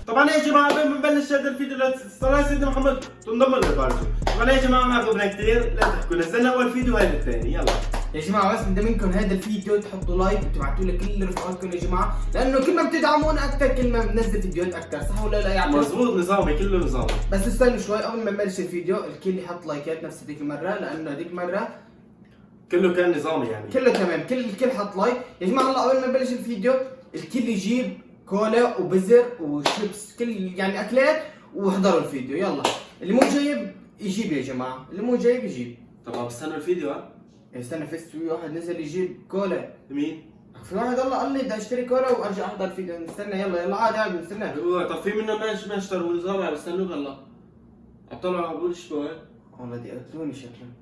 طبعا يا جماعه قبل ما نبلش هذا الفيديو لا تنسوا سيدنا محمد تنضم للبرنامج. طبعا يا جماعه ما قبلنا كثير لا تحكوا، نزلنا اول فيديو هذا الثاني. يلا يا جماعه بس بدي منكم هذا الفيديو تحطوا لايك وتبعتوا لي كل رفقاتكم يا جماعه، لانه كل ما بتدعمونا اكثر كل ما بننزل فيديوهات اكثر، صح ولا لا يا عبد؟ مضبوط، نظامي كله نظامي. بس استنوا شوي قبل ما نبلش الفيديو، الكل يحط لايكات نفس هذيك المره، لانه هذيك المره كله كان نظامي يعني كله تمام، الكل حط لايك يا جماعه. هلا قبل ما نبلش الفيديو الكل يجيب كولا وبزر وشيبس، كل يعني اكلات، واحضروا الفيديو. يلا اللي مو جايب يجيب يا جماعه، اللي مو جايب يجيب. طبعا بستنوا الفيديو. ها استنى، في واحد نزل يجيب كولا. مين؟ في واحد الله قال لي بدي اشتري كولا وارجع احضر الفيديو. نستنى يلا عادي نستنى. طب في منهم ما اشتروا نظامي، بستنوه. هلا عم طلعوا عم بقول شو والله دي قتلوني شكلهم.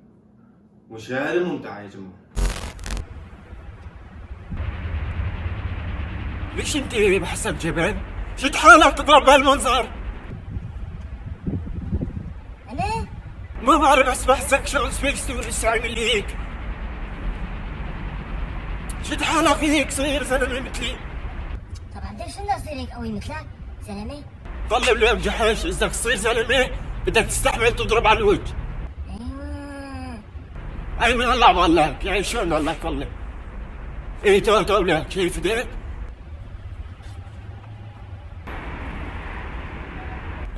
مشاهد ممتعة يا جماعة. ليش انت بحسب جبان؟ شد حالك تضرب بهالمنظر؟ أنا؟ ما بعرف بس بحسك شغل سبيكستي ولسه عامل لي هيك. شد حالك هيك صير زلمه مثلي. طبعا ليش بدي أصير هيك قوي مثلك؟ زلمة؟ طلب لي بجحش، إذا تصير زلمه بدك تستحمل تضرب على الوجه. أيوه. أي من الله والله، يعني شلون والله والله. إيه تو لك شايف ايديك؟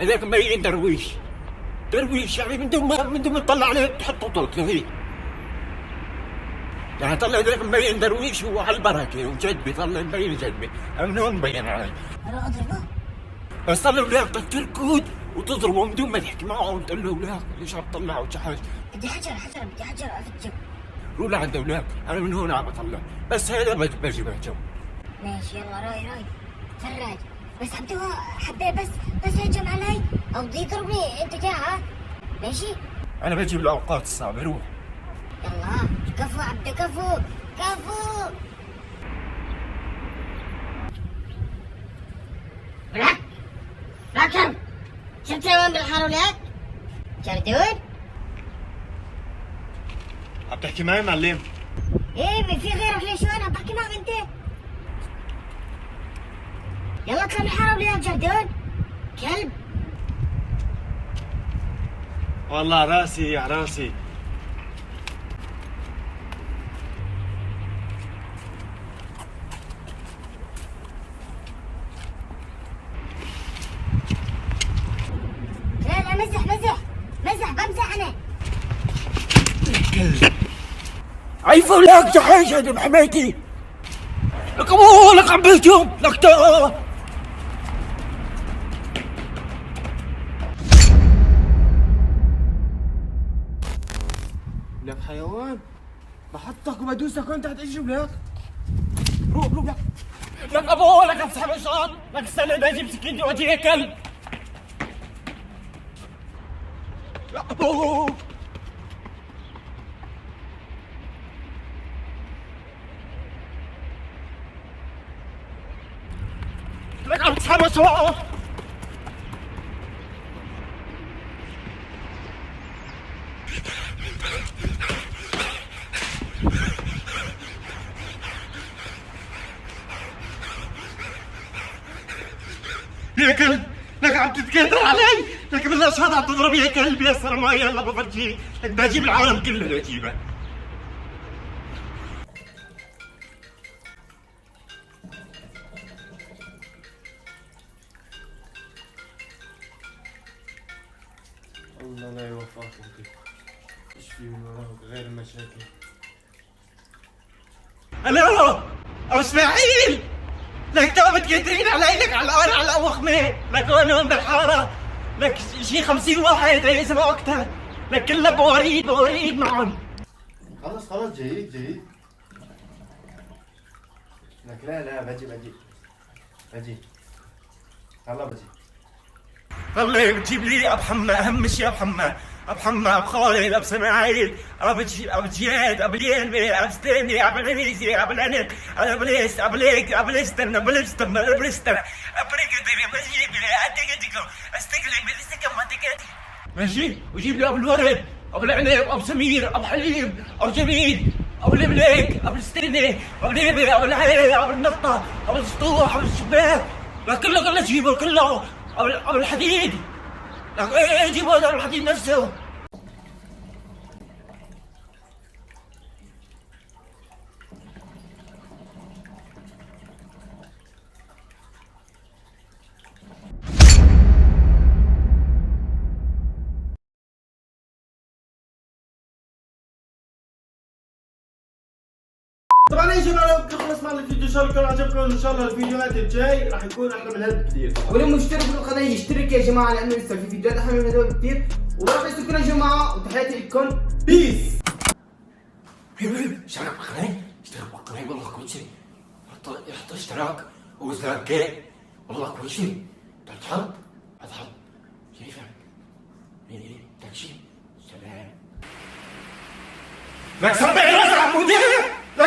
هذاك مبين درويش. درويش يعني من دون ما تطلع عليه تحط طوط له هيك. يعني طلع هذاك مبين درويش هو على البركه وجد بيطلع مبين جدبي، من هون مبين علي. أروح أضربه؟ بس طلع ولاك بدك تركض وتضربه من دون ما تحكي معه وتقول له ولاك ليش عم تطلع وتشحش؟ بدي حجر بدي حجر أفتشه. روح لعند ولاك، انا من هون عم بطلع، بس هذا بجي بهجو. ماشي يلا راي تفرج. بس عبدو حبيه بس هجم علي أو بده يضربني أنت جاي ها؟ ماشي؟ انا بجيب الاوقات الصعبه، روح. يلا كفو عبدو كفو. راكب شفت وين بالحار ولاد؟ جردون؟ عم تحكي معي معلم؟ ايه ما في غيرك ليش وانا بحكي معك انت؟ يلا اطلع بالحارة ولاد جردون كلب. والله راسي يا راسي. لا بمزح انا. عيف ولاك جحش هذا بحمايتي. لك ابوه لك عم بهجم لك لك حيوان بحطك وبدوسك وانت هتجي ولاك. روح لك ابوه لك امسح الشعر، لك استنى بدي اجيب سكينتي واجي كلب. لك ابوه لك عم تحرش معه. يا كلب لك عم تتكدر علي، لك بالله هذا عم تضرب يا كلب يا سرماي. يلا بفرجيك بدي اجيب العالم كله بجيبه. الله لا يوفقك انت. ايش في من وراك غير المشاكل؟ الو ابو اسماعيل، لك تو بتقدرين علي، لك على وخمه، لك هون بالحاره، لك شي 50 واحد لازم اكثر، لك كلها بوريد معهم. خلص جيد. لك لا بجي هلا بجي. والله بتجيب لي ابو حمى، اهم شيء ابو حمى ابو خالد ابو اسماعيل ابو جياد ابو ليل ابو ستانلي ابو العنيزي ابو العنب ابو ليس ابو ليك ابو ليستن ابو ليستن ابو ليستن ابو ريكدري مجيب لي اديكو استقلي بالسكه منطقتي. ماشي وجيب لي ابو الورد ابو العنب ابو سمير ابو حليم ابو جميل ابو الملك، ابو الستيني، ابو الهيبه، ابو العيله، ابو النطه، ابو السطوح، ابو الشباك، لا كله جيبوا كله، ابو الحديد، لا جيبوا ابو الحديد نفسه. طبعا يا جماعه لو خلص معنا الفيديو ان شاء الله يكون عجبكم، ان شاء الله الفيديوهات الجاي راح يكون احلى من هذا بكثير. واللي مشترك في القناه يشترك يا جماعه لانه لسه في فيديوهات احلى من هذول بكثير. ولا تنسوا يا جماعه وتحياتي لكم، بيس. اشترك بالقناه، اشترك بالقناه والله كل شيء. حط اشتراك وزرار والله كل شيء. تحط اضحط شايفه مين تكشي سلام. ما سمعت راسك مدير لا